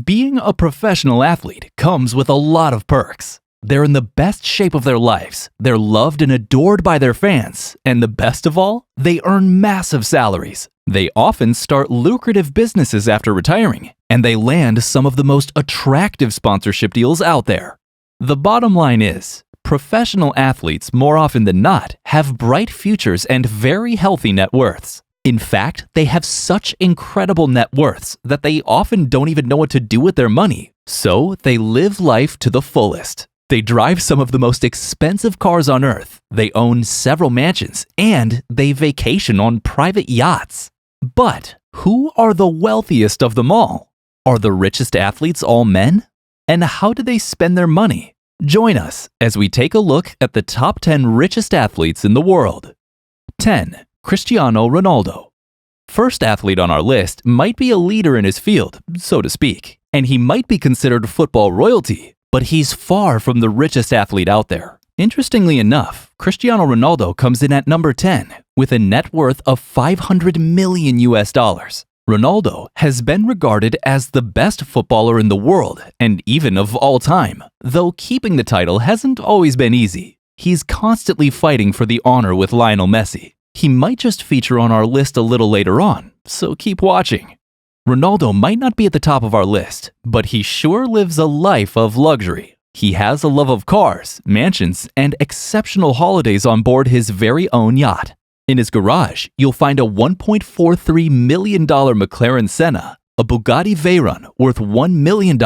Being a professional athlete comes with a lot of perks. They're in the best shape of their lives, they're loved and adored by their fans, and the best of all, they earn massive salaries. They often start lucrative businesses after retiring, and they land some of the most attractive sponsorship deals out there. The bottom line is, professional athletes more often than not have bright futures and very healthy net worths. In fact, they have such incredible net worths that they often don't even know what to do with their money, so they live life to the fullest. They drive some of the most expensive cars on earth, they own several mansions, and they vacation on private yachts. But who are the wealthiest of them all? Are the richest athletes all men? And how do they spend their money? Join us as we take a look at the top 10 richest athletes in the world. 10. Cristiano Ronaldo. First athlete on our list might be a leader in his field, so to speak, and he might be considered football royalty, but he's far from the richest athlete out there. Interestingly enough, Cristiano Ronaldo comes in at number 10 with a net worth of $500 million. Ronaldo has been regarded as the best footballer in the world and even of all time, though keeping the title hasn't always been easy. He's constantly fighting for the honor with Lionel Messi. He might just feature on our list a little later on, so keep watching. Ronaldo might not be at the top of our list, but he sure lives a life of luxury. He has a love of cars, mansions, and exceptional holidays on board his very own yacht. In his garage, you'll find a $1.43 million McLaren Senna, a Bugatti Veyron worth $1 million,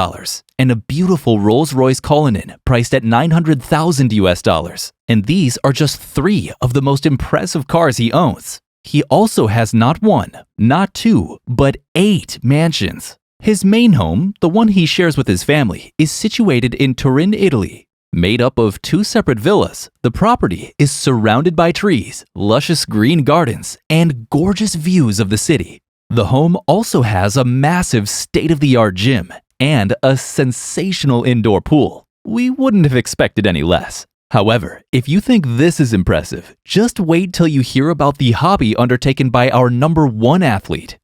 and a beautiful Rolls-Royce Cullinan priced at $900,000. And these are just 3 of the most impressive cars he owns. He also has not 1, not 2, but 8 mansions. His main home, the one he shares with his family, is situated in Turin, Italy. Made up of 2 separate villas, the property is surrounded by trees, luscious green gardens, and gorgeous views of the city. The home also has a massive state-of-the-art gym and a sensational indoor pool. We wouldn't have expected any less. However, if you think this is impressive, just wait till you hear about the hobby undertaken by our number 1 athlete.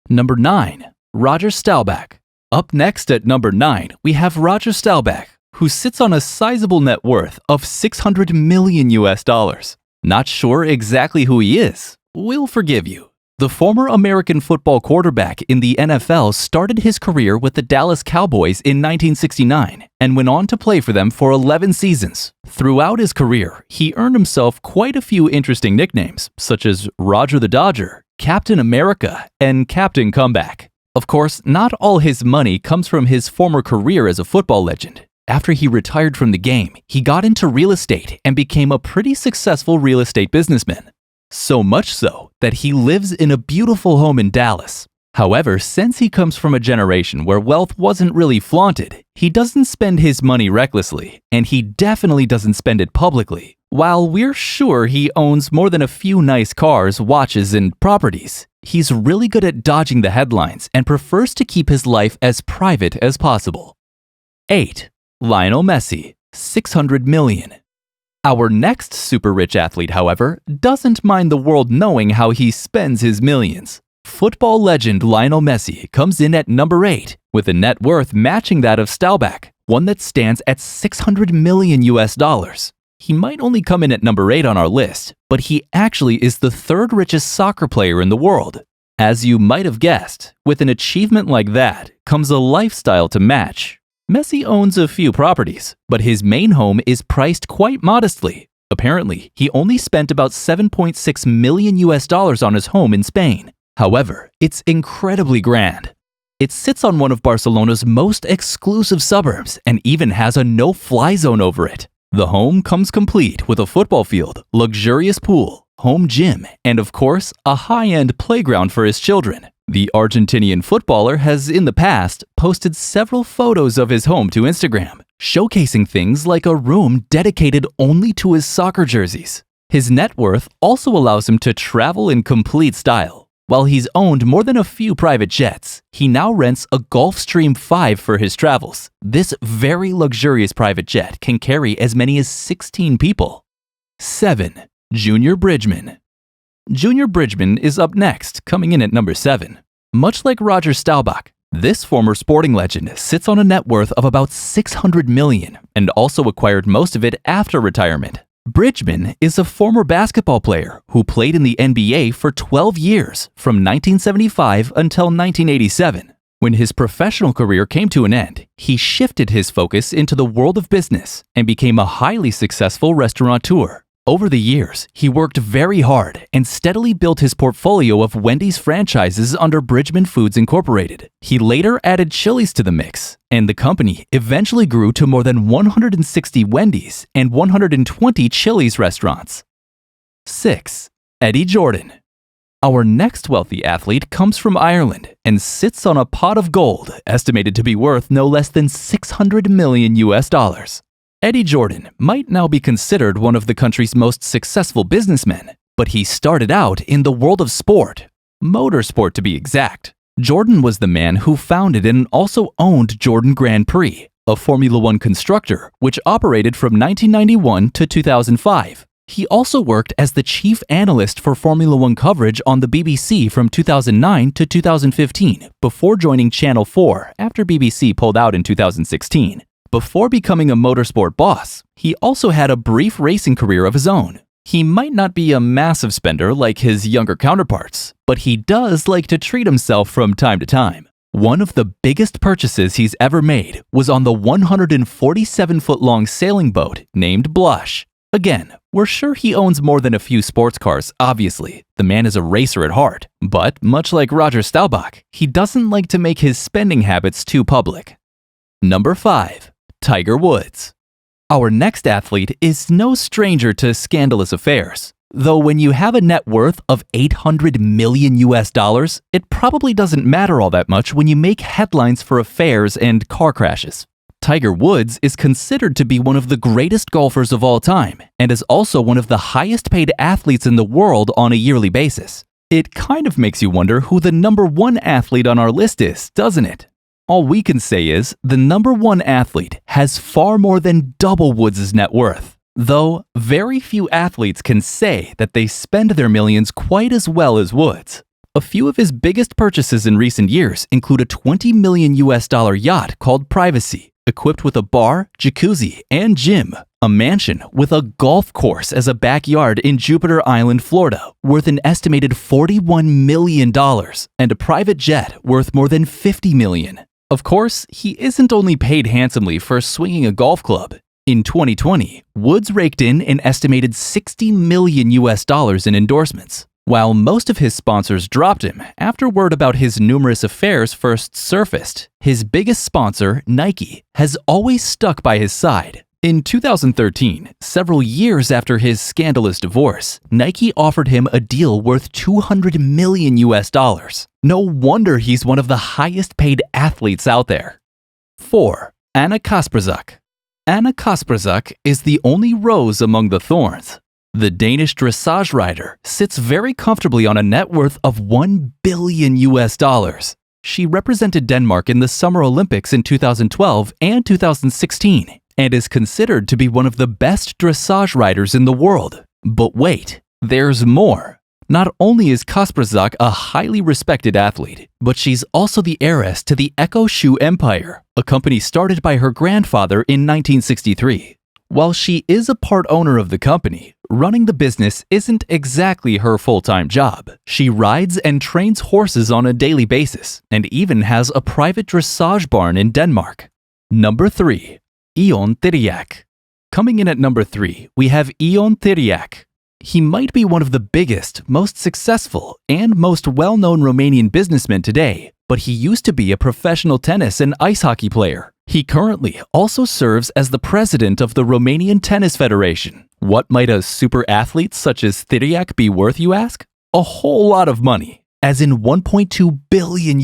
Number 9. Roger Staubach. Up next at number 9, we have Roger Staubach, who sits on a sizable net worth of $600 million. Not sure exactly who he is? We'll forgive you. The former American football quarterback in the NFL started his career with the Dallas Cowboys in 1969 and went on to play for them for 11 seasons. Throughout his career, he earned himself quite a few interesting nicknames, such as Roger the Dodger, Captain America, and Captain Comeback. Of course, not all his money comes from his former career as a football legend. After he retired from the game, he got into real estate and became a pretty successful real estate businessman. So much so that he lives in a beautiful home in Dallas. However, since he comes from a generation where wealth wasn't really flaunted, he doesn't spend his money recklessly, and he definitely doesn't spend it publicly. While we're sure he owns more than a few nice cars, watches, and properties, he's really good at dodging the headlines and prefers to keep his life as private as possible. 8. Lionel Messi, $600 million. Our next super rich athlete, however, doesn't mind the world knowing how he spends his millions. Football legend Lionel Messi comes in at number 8 with a net worth matching that of Staubach, one that stands at $600 million. He might only come in at number 8 on our list, but he actually is the 3rd richest soccer player in the world. As you might have guessed, with an achievement like that comes a lifestyle to match. Messi owns a few properties, but his main home is priced quite modestly. Apparently, he only spent about $7.6 million on his home in Spain. However, it's incredibly grand. It sits on one of Barcelona's most exclusive suburbs and even has a no-fly zone over it. The home comes complete with a football field, luxurious pool, home gym, and of course, a high-end playground for his children. The Argentinian footballer has in the past posted several photos of his home to Instagram, showcasing things like a room dedicated only to his soccer jerseys. His net worth also allows him to travel in complete style. While he's owned more than a few private jets, he now rents a Gulfstream 5 for his travels. This very luxurious private jet can carry as many as 16 people. 7. Junior Bridgman. Junior Bridgman is up next, coming in at number 7. Much like Roger Staubach, This former sporting legend sits on a net worth of about $600 million and also acquired most of it after retirement. Bridgman is a former basketball player who played in the NBA for 12 years, from 1975 until 1987. When his professional career came to an end, he shifted his focus into the world of business and became a highly successful restaurateur. Over the years, he worked very hard and steadily built his portfolio of Wendy's franchises under Bridgman Foods Incorporated. He later added Chili's to the mix, and the company eventually grew to more than 160 Wendy's and 120 Chili's restaurants. 6. Eddie Jordan. Our next wealthy athlete comes from Ireland and sits on a pot of gold estimated to be worth no less than $600 million. Eddie Jordan might now be considered one of the country's most successful businessmen, but he started out in the world of sport, motorsport to be exact. Jordan was the man who founded and also owned Jordan Grand Prix, a Formula One constructor which operated from 1991 to 2005. He also worked as the chief analyst for Formula One coverage on the BBC from 2009 to 2015 before joining Channel 4 after BBC pulled out in 2016. Before becoming a motorsport boss, he also had a brief racing career of his own. He might not be a massive spender like his younger counterparts, but he does like to treat himself from time to time. One of the biggest purchases he's ever made was on the 147-foot-long sailing boat named Blush. Again, we're sure he owns more than a few sports cars, obviously. The man is a racer at heart, but much like Roger Staubach, he doesn't like to make his spending habits too public. Number 5. Tiger Woods. Our next athlete is no stranger to scandalous affairs. Though when you have a net worth of $800 million, it probably doesn't matter all that much when you make headlines for affairs and car crashes. Tiger Woods is considered to be one of the greatest golfers of all time and is also one of the highest paid athletes in the world on a yearly basis. It kind of makes you wonder who the number 1 athlete on our list is, doesn't it? All we can say is the number 1 athlete has far more than double Woods' net worth, though very few athletes can say that they spend their millions quite as well as Woods. A few of his biggest purchases in recent years include a $20 million yacht called Privacy, equipped with a bar, jacuzzi, and gym, a mansion with a golf course as a backyard in Jupiter Island, Florida, worth an estimated $41 million, and a private jet worth more than $50 million. Of course, he isn't only paid handsomely for swinging a golf club. In 2020, Woods raked in an estimated $60 million in endorsements. While most of his sponsors dropped him after word about his numerous affairs first surfaced, his biggest sponsor, Nike, has always stuck by his side. In 2013, several years after his scandalous divorce, Nike offered him a deal worth $200 million. No wonder he's one of the highest paid athletes out there. 4. Anna Kasperzak. Anna Kasperzak is the only rose among the thorns. The Danish dressage rider sits very comfortably on a net worth of $1 billion. She represented Denmark in the Summer Olympics in 2012 and 2016 and is considered to be one of the best dressage riders in the world. But wait, there's more. Not only is Kasperzak a highly respected athlete, but she's also the heiress to the Echo Shoe Empire, a company started by her grandfather in 1963. While she is a part owner of the company, running the business isn't exactly her full-time job. She rides and trains horses on a daily basis and even has a private dressage barn in Denmark. Number 3. Ion Tiriac. Coming in at number 3, we have Ion Tiriac. He might be one of the biggest, most successful, and most well-known Romanian businessmen today, but he used to be a professional tennis and ice hockey player. He currently also serves as the president of the Romanian Tennis Federation. What might a super athlete such as Tiriac be worth, you ask? A whole lot of money, as in $1.2 billion.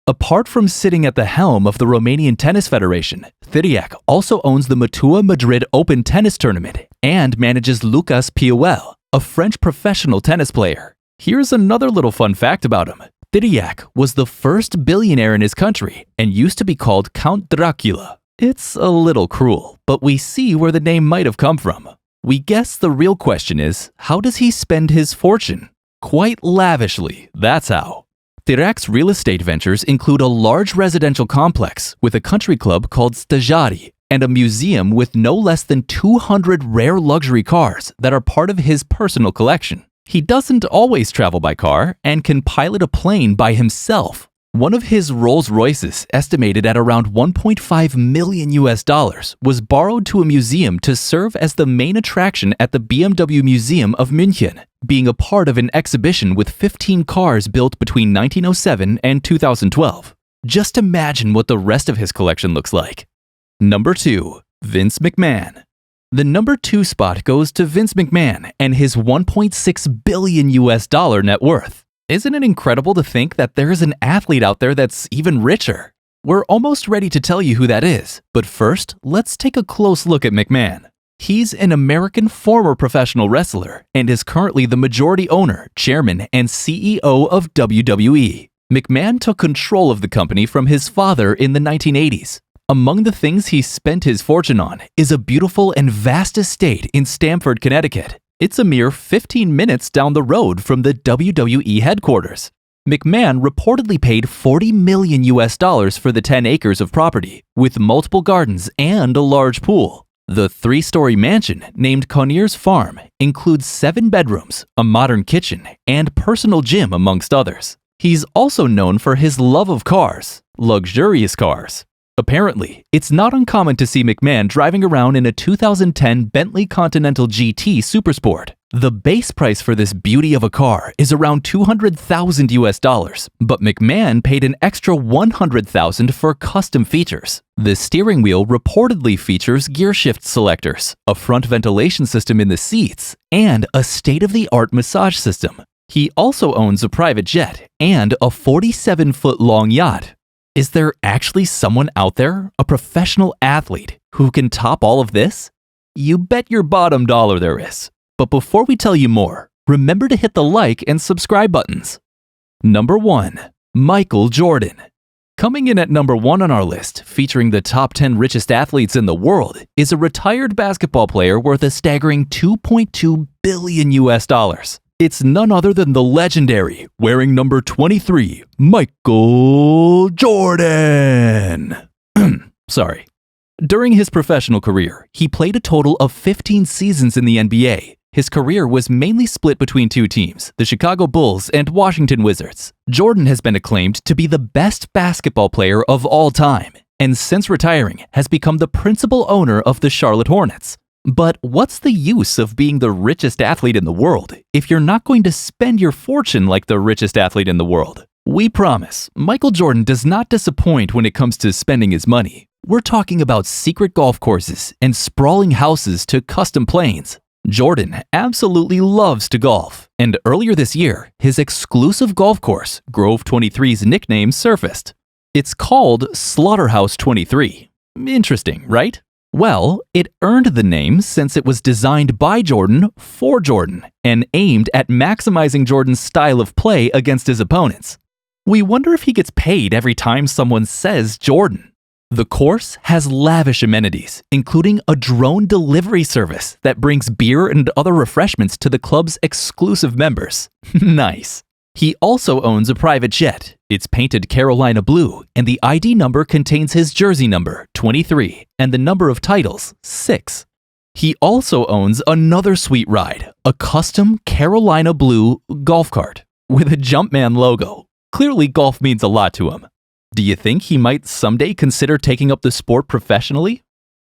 Apart from sitting at the helm of the Romanian Tennis Federation, Tiriac also owns the Matua Madrid Open Tennis Tournament and manages Lucas Piuel, a French professional tennis player. Here's another little fun fact about him. Tiriac was the first billionaire in his country and used to be called Count Dracula. It's a little cruel, but we see where the name might have come from. We guess the real question is, how does he spend his fortune? Quite lavishly, that's how. Tirak's real estate ventures include a large residential complex with a country club called Stajari and a museum with no less than 200 rare luxury cars that are part of his personal collection. He doesn't always travel by car and can pilot a plane by himself. One of his Rolls Royces, estimated at around $1.5 million, was borrowed to a museum to serve as the main attraction at the BMW Museum of München, being a part of an exhibition with 15 cars built between 1907 and 2012. Just imagine what the rest of his collection looks like. Number 2. Vince McMahon. The number 2 spot goes to Vince McMahon and his $1.6 billion net worth. Isn't it incredible to think that there is an athlete out there that's even richer? We're almost ready to tell you who that is, but first, let's take a close look at McMahon. He's an American former professional wrestler and is currently the majority owner, chairman, and CEO of WWE. McMahon took control of the company from his father in the 1980s. Among the things he spent his fortune on is a beautiful and vast estate in Stamford, Connecticut. It's a mere 15 minutes down the road from the WWE headquarters. McMahon reportedly paid $40 million for the 10 acres of property, with multiple gardens and a large pool. The 3-story mansion, named Conyers Farm, includes 7 bedrooms, a modern kitchen, and personal gym, amongst others. He's also known for his love of cars, luxurious cars. Apparently, it's not uncommon to see McMahon driving around in a 2010 Bentley Continental GT Supersport. The base price for this beauty of a car is around $200,000, but McMahon paid an extra $100,000 for custom features. The steering wheel reportedly features gear shift selectors, a front ventilation system in the seats, and a state-of-the-art massage system. He also owns a private jet and a 47-foot-long yacht. Is there actually someone out there, a professional athlete, who can top all of this? You bet your bottom dollar there is. But before we tell you more, remember to hit the like and subscribe buttons. Number 1. Michael Jordan. Coming in at number 1 on our list, featuring the top 10 richest athletes in the world, is a retired basketball player worth a staggering $2.2 billion. It's none other than the legendary, wearing number 23, Michael Jordan. Sorry. During his professional career, he played a total of 15 seasons in the NBA. His career was mainly split between 2 teams, the Chicago Bulls and Washington Wizards. Jordan has been acclaimed to be the best basketball player of all time, and since retiring, has become the principal owner of the Charlotte Hornets. But what's the use of being the richest athlete in the world if you're not going to spend your fortune like the richest athlete in the world? We promise, Michael Jordan does not disappoint when it comes to spending his money. We're talking about secret golf courses and sprawling houses to custom planes. Jordan absolutely loves to golf, and earlier this year, his exclusive golf course, Grove 23's nickname, surfaced. It's called Slaughterhouse 23. Interesting, right? Well, it earned the name since it was designed by Jordan for Jordan and aimed at maximizing Jordan's style of play against his opponents. We wonder if he gets paid every time someone says Jordan. The course has lavish amenities, including a drone delivery service that brings beer and other refreshments to the club's exclusive members. Nice. He also owns a private jet. It's painted Carolina blue, and the ID number contains his jersey number, 23, and the number of titles, 6. He also owns another sweet ride, a custom Carolina blue golf cart with a Jumpman logo. Clearly, golf means a lot to him. Do you think he might someday consider taking up the sport professionally?